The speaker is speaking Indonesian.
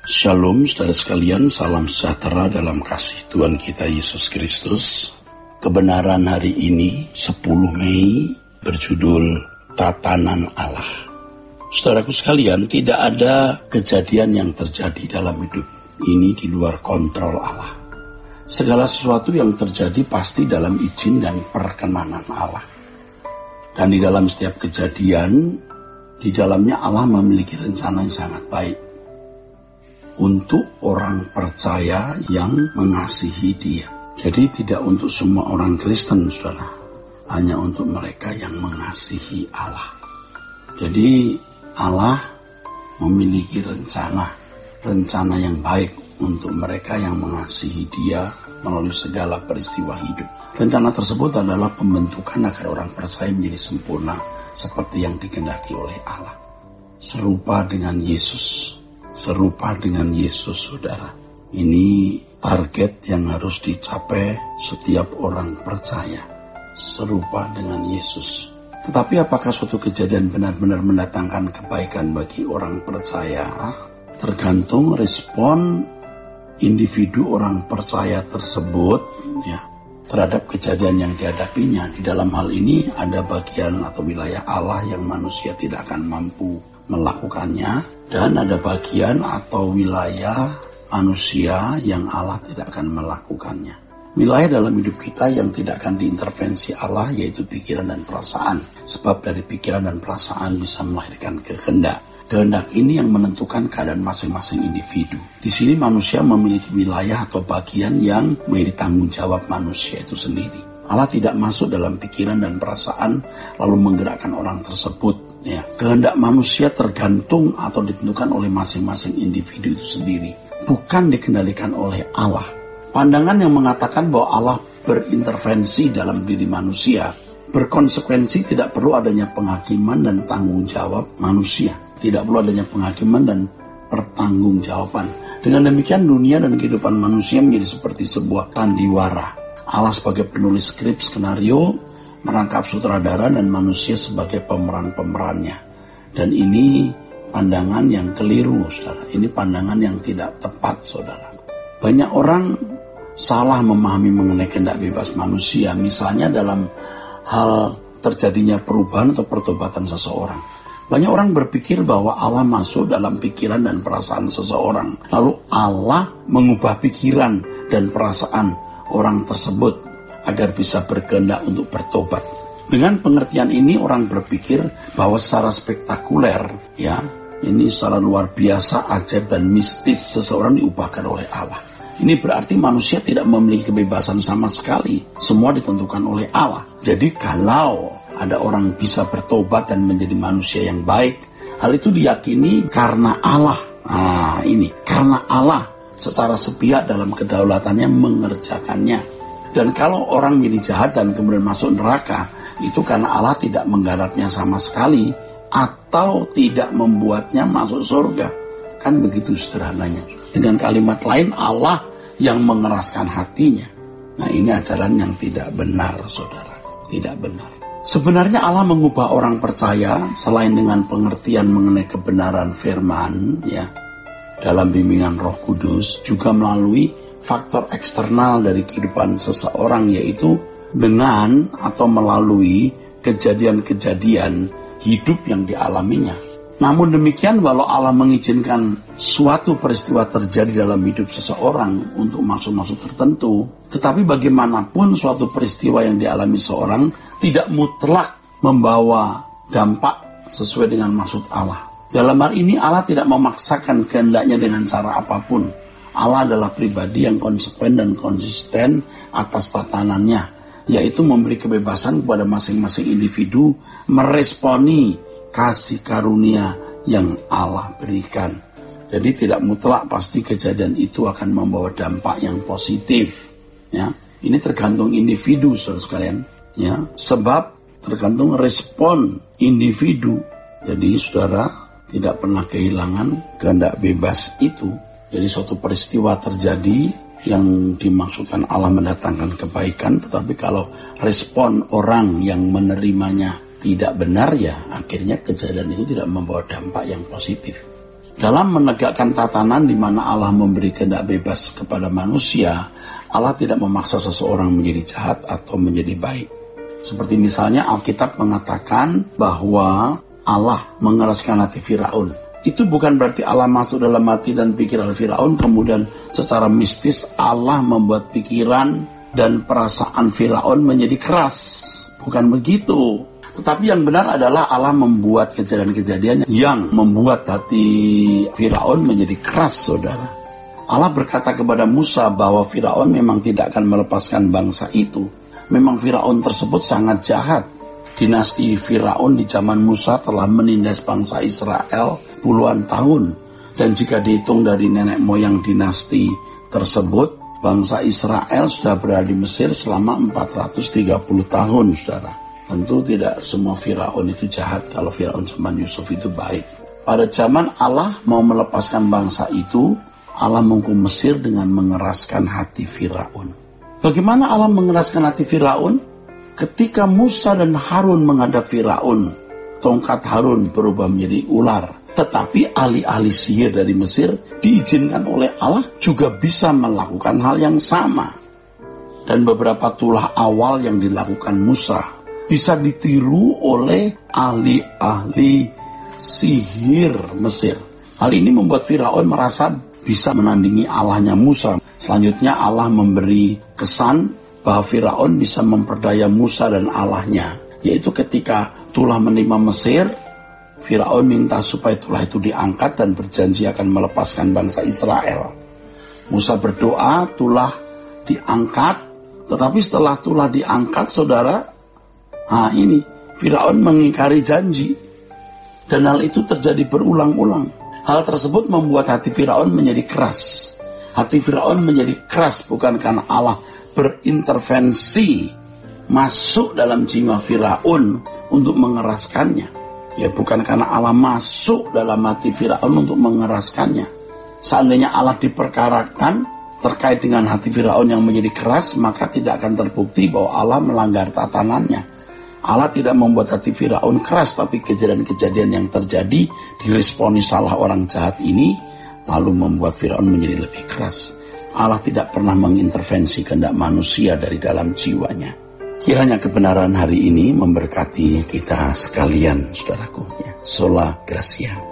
Shalom saudara sekalian, salam sejahtera dalam kasih Tuhan kita Yesus Kristus. Kebenaran hari ini 10 Mei berjudul Tatanan Allah. Saudaraku sekalian, tidak ada kejadian yang terjadi dalam hidup ini di luar kontrol Allah. Segala sesuatu yang terjadi pasti dalam izin dan perkenanan Allah. Dan di dalam setiap kejadian, di dalamnya Allah memiliki rencana yang sangat baik untuk orang percaya yang mengasihi Dia. Jadi tidak untuk semua orang Kristen, saudara, hanya untuk mereka yang mengasihi Allah. Jadi Allah memiliki rencana yang baik untuk mereka yang mengasihi Dia melalui segala peristiwa hidup. Rencana tersebut adalah pembentukan agar orang percaya menjadi sempurna seperti yang dikehendaki oleh Allah. Serupa dengan Yesus, saudara. Ini target yang harus dicapai setiap orang percaya. Serupa dengan Yesus. Tetapi apakah suatu kejadian benar-benar mendatangkan kebaikan bagi orang percaya? Tergantung respon individu orang percaya tersebut terhadap kejadian yang dihadapinya. Di dalam hal ini ada bagian atau wilayah Allah yang manusia tidak akan mampu melakukannya, dan ada bagian atau wilayah manusia yang Allah tidak akan melakukannya. Wilayah dalam hidup kita yang tidak akan diintervensi Allah yaitu pikiran dan perasaan, sebab dari pikiran dan perasaan bisa melahirkan kehendak. Kehendak ini yang menentukan keadaan masing-masing individu. Di sini manusia memiliki wilayah atau bagian yang menjadi tanggung jawab manusia itu sendiri. Allah tidak masuk dalam pikiran dan perasaan lalu menggerakkan orang tersebut. Kehendak manusia tergantung atau ditentukan oleh masing-masing individu itu sendiri, bukan dikendalikan oleh Allah. Pandangan yang mengatakan bahwa Allah berintervensi dalam diri manusia berkonsekuensi tidak perlu adanya penghakiman dan tanggung jawab manusia. Tidak perlu adanya penghakiman dan pertanggungjawaban. Dengan demikian dunia dan kehidupan manusia menjadi seperti sebuah sandiwara. Allah sebagai penulis skrip skenario, merangkap sutradara, dan manusia sebagai pemeran-pemerannya. Dan ini pandangan yang keliru, saudara. Ini pandangan yang tidak tepat, saudara. Banyak orang salah memahami mengenai kehendak bebas manusia, misalnya dalam hal terjadinya perubahan atau pertobatan seseorang. Banyak orang berpikir bahwa Allah masuk dalam pikiran dan perasaan seseorang, lalu Allah mengubah pikiran dan perasaan orang tersebut agar bisa berkehendak untuk bertobat. Dengan pengertian ini orang berpikir bahwa secara spektakuler, ini secara luar biasa, ajaib dan mistis seseorang diubahkan oleh Allah. Ini berarti manusia tidak memiliki kebebasan sama sekali. Semua ditentukan oleh Allah. Jadi kalau ada orang bisa bertobat dan menjadi manusia yang baik, hal itu diyakini karena Allah. Karena Allah secara sepihak dalam kedaulatannya mengerjakannya. Dan kalau orang menjadi jahat dan kemudian masuk neraka, itu karena Allah tidak menggarapnya sama sekali atau tidak membuatnya masuk surga. Kan begitu sederhananya. Dengan kalimat lain, Allah yang mengeraskan hatinya. Nah, ini ajaran yang tidak benar, saudara. Tidak benar. Sebenarnya Allah mengubah orang percaya selain dengan pengertian mengenai kebenaran firman, dalam bimbingan Roh Kudus, juga melalui faktor eksternal dari kehidupan seseorang, yaitu dengan atau melalui kejadian-kejadian hidup yang dialaminya. Namun demikian, walau Allah mengizinkan suatu peristiwa terjadi dalam hidup seseorang untuk maksud-maksud tertentu, tetapi bagaimanapun suatu peristiwa yang dialami seorang tidak mutlak membawa dampak sesuai dengan maksud Allah. Dalam hal ini Allah tidak memaksakan kehendaknya dengan cara apapun. Allah adalah pribadi yang konsekuen dan konsisten atas tatanannya, yaitu memberi kebebasan kepada masing-masing individu meresponi kasih karunia yang Allah berikan. Jadi tidak mutlak pasti kejadian itu akan membawa dampak yang positif. Ini tergantung individu, saudara sekalian. Sebab tergantung respon individu. Jadi saudara tidak pernah kehilangan kehendak bebas itu. Jadi suatu peristiwa terjadi yang dimaksudkan Allah mendatangkan kebaikan, tetapi kalau respon orang yang menerimanya tidak benar, akhirnya kejadian itu tidak membawa dampak yang positif. Dalam menegakkan tatanan di mana Allah memberi kehendak bebas kepada manusia, Allah tidak memaksa seseorang menjadi jahat atau menjadi baik. Seperti misalnya Alkitab mengatakan bahwa Allah mengeraskan hati Firaun. Itu bukan berarti Allah masuk dalam hati dan pikiran Firaun, kemudian secara mistis Allah membuat pikiran dan perasaan Firaun menjadi keras. Bukan begitu. Tetapi yang benar adalah Allah membuat kejadian-kejadian yang membuat hati Firaun menjadi keras, saudara. Allah berkata kepada Musa bahwa Firaun memang tidak akan melepaskan bangsa itu. Memang Firaun tersebut sangat jahat. Dinasti Firaun di zaman Musa telah menindas bangsa Israel puluhan tahun. Dan jika dihitung dari nenek moyang dinasti tersebut, bangsa Israel sudah berada di Mesir selama 430 tahun, saudara. Tentu tidak semua Firaun itu jahat. Kalau Firaun zaman Yusuf itu baik. Pada zaman Allah mau melepaskan bangsa itu, Allah menghukum Mesir dengan mengeraskan hati Firaun. Bagaimana Allah mengeraskan hati Firaun? Ketika Musa dan Harun menghadap Firaun, tongkat Harun berubah menjadi ular. Tetapi ahli-ahli sihir dari Mesir diizinkan oleh Allah juga bisa melakukan hal yang sama. Dan beberapa tulah awal yang dilakukan Musa bisa ditiru oleh ahli-ahli sihir Mesir. Hal ini membuat Firaun merasa bisa menandingi Allahnya Musa. Selanjutnya Allah memberi kesan bahwa Firaun bisa memperdaya Musa dan Allahnya. Yaitu ketika tulah menimpa Mesir, Firaun minta supaya tulah itu diangkat dan berjanji akan melepaskan bangsa Israel. Musa berdoa, tulah diangkat. Tetapi setelah tulah diangkat, saudara, ini Firaun mengingkari janji. Dan hal itu terjadi berulang-ulang. Hal tersebut membuat hati Firaun menjadi keras. Hati Firaun menjadi keras bukan karena Allah berintervensi masuk dalam jiwa Firaun untuk mengeraskannya. Ya, bukan karena Allah masuk dalam hati Firaun untuk mengeraskannya. Seandainya Allah diperkarakan terkait dengan hati Firaun yang menjadi keras, maka tidak akan terbukti bahwa Allah melanggar tatanannya. Allah tidak membuat hati Firaun keras, tapi kejadian-kejadian yang terjadi diresponi salah orang jahat ini, lalu membuat Firaun menjadi lebih keras. Allah tidak pernah mengintervensi kehendak manusia dari dalam jiwanya. Kiranya kebenaran hari ini memberkati kita sekalian, saudaraku. Sola Gracia.